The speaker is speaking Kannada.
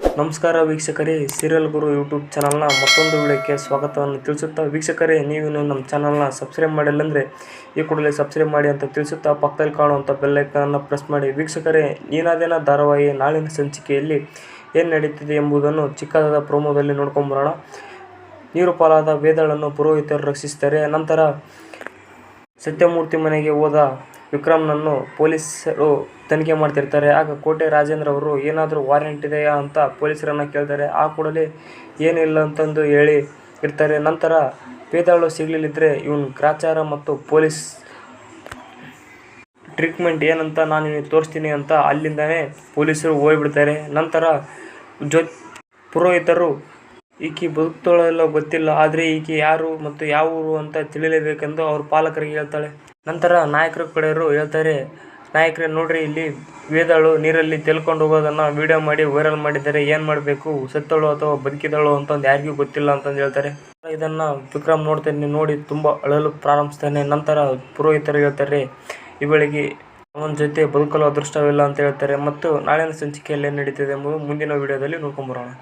ನಮಸ್ಕಾರ ವೀಕ್ಷಕರೇ, ಸೀರಿಯಲ್ ಗುರು ಯೂಟ್ಯೂಬ್ ಚಾನಲ್ನ ಮತ್ತೊಂದು ವಿಡಿಯೋಕ್ಕೆ ಸ್ವಾಗತವನ್ನು ತಿಳಿಸುತ್ತಾ, ವೀಕ್ಷಕರೇ ನೀವು ನಮ್ಮ ಚಾನಲ್ನ ಸಬ್ಸ್ಕ್ರೈಬ್ ಮಾಡಿಲ್ಲ ಅಂದರೆ ಈ ಕೂಡಲೇ ಸಬ್ಸ್ಕ್ರೈಬ್ ಮಾಡಿ ಅಂತ ತಿಳಿಸುತ್ತಾ ಪಕ್ಕದಲ್ಲಿ ಕಾಣುವಂಥ ಬೆಲ್ಲೈಕನ್ನ ಪ್ರೆಸ್ ಮಾಡಿ. ವೀಕ್ಷಕರೇ, ನೀನಾದೇನ ಧಾರಾವಾಹಿ ನಾಳಿನ ಸಂಚಿಕೆಯಲ್ಲಿ ಏನು ನಡೀತಿದೆ ಎಂಬುದನ್ನು ಚಿಕ್ಕದಾದ ಪ್ರೋಮೋದಲ್ಲಿ ನೋಡ್ಕೊಂಬರೋಣ. ನೀರು ಪಾಲಾದ ವೇದಾಳನ್ನು ಪುರೋಹಿತರು ರಕ್ಷಿಸ್ತಾರೆ. ನಂತರ ಸತ್ಯಮೂರ್ತಿ ಮನೆಗೆ ಹೋದ ವಿಕ್ರಮ್ನನ್ನು ಪೊಲೀಸರು ತನಿಖೆ ಮಾಡ್ತಿರ್ತಾರೆ. ಆಗ ಕೋಟೆ ರಾಜೇಂದ್ರ ಅವರು ಏನಾದರೂ ವಾರೆಂಟ್ ಇದೆಯಾ ಅಂತ ಪೊಲೀಸರನ್ನು ಕೇಳ್ತಾರೆ. ಆ ಕೂಡಲೇ ಏನಿಲ್ಲ ಅಂತಂದು ಹೇಳಿ ಇರ್ತಾರೆ. ನಂತರ ವೇದಾಳು ಸಿಗಲಿಲ್ಲದ್ರೆ ಇವನು ಗ್ರಾಚಾರ ಮತ್ತು ಪೊಲೀಸ್ ಟ್ರೀಟ್ಮೆಂಟ್ ಏನಂತ ನಾನು ನಿಮಗೆ ತೋರಿಸ್ತೀನಿ ಅಂತ ಅಲ್ಲಿಂದನೇ ಪೊಲೀಸರು ಹೋಗ್ಬಿಡ್ತಾರೆ. ನಂತರ ಪುರೋಹಿತರು ಈಕೆ ಬದುಕ್ತಾಳೋ ಗೊತ್ತಿಲ್ಲ, ಆದರೆ ಈಕೆ ಯಾರು ಮತ್ತು ಯಾವ ಊರು ಅಂತ ತಿಳಿಯಲೇಬೇಕೆಂದು ಅವ್ರ ಪಾಲಕರಿಗೆ ಹೇಳ್ತಾಳೆ. ನಂತರ ನಾಯಕರ ಕಡೆಯವರು ಹೇಳ್ತಾರೆ, ನಾಯಕರೇ ನೋಡ್ರಿ, ಇಲ್ಲಿ ವೇದಾಳು ನೀರಲ್ಲಿ ತೇಲ್ಕೊಂಡು ಹೋಗೋದನ್ನು ವಿಡಿಯೋ ಮಾಡಿ ವೈರಲ್ ಮಾಡಿದ್ದಾರೆ. ಏನು ಮಾಡಬೇಕು, ಸತ್ತಳು ಅಥವಾ ಬದುಕಿದಳು ಅಂತಂದು ಯಾರಿಗೂ ಗೊತ್ತಿಲ್ಲ ಅಂತಂದು ಹೇಳ್ತಾರೆ. ಇದನ್ನು ವಿಕ್ರಮ್ ನೋಡ್ತಾನೆ, ನೋಡಿ ತುಂಬ ಅಳಲು ಪ್ರಾರಂಭಿಸ್ತಾನೆ. ನಂತರ ಪುರೋಹಿತರು ಹೇಳ್ತಾರೆ, ಇವಳಿಗೆ ಅವನ ಜೊತೆ ಬದುಕಲು ಅದೃಷ್ಟವಿಲ್ಲ ಅಂತ ಹೇಳ್ತಾರೆ. ಮತ್ತು ನಾಳಿನ ಸಂಚಿಕೆಯಲ್ಲಿ ಏನು ನಡೀತಿದೆ ಎಂಬುದು ಮುಂದಿನ ವಿಡಿಯೋದಲ್ಲಿ ನೋಡ್ಕೊಂಬರೋಣ.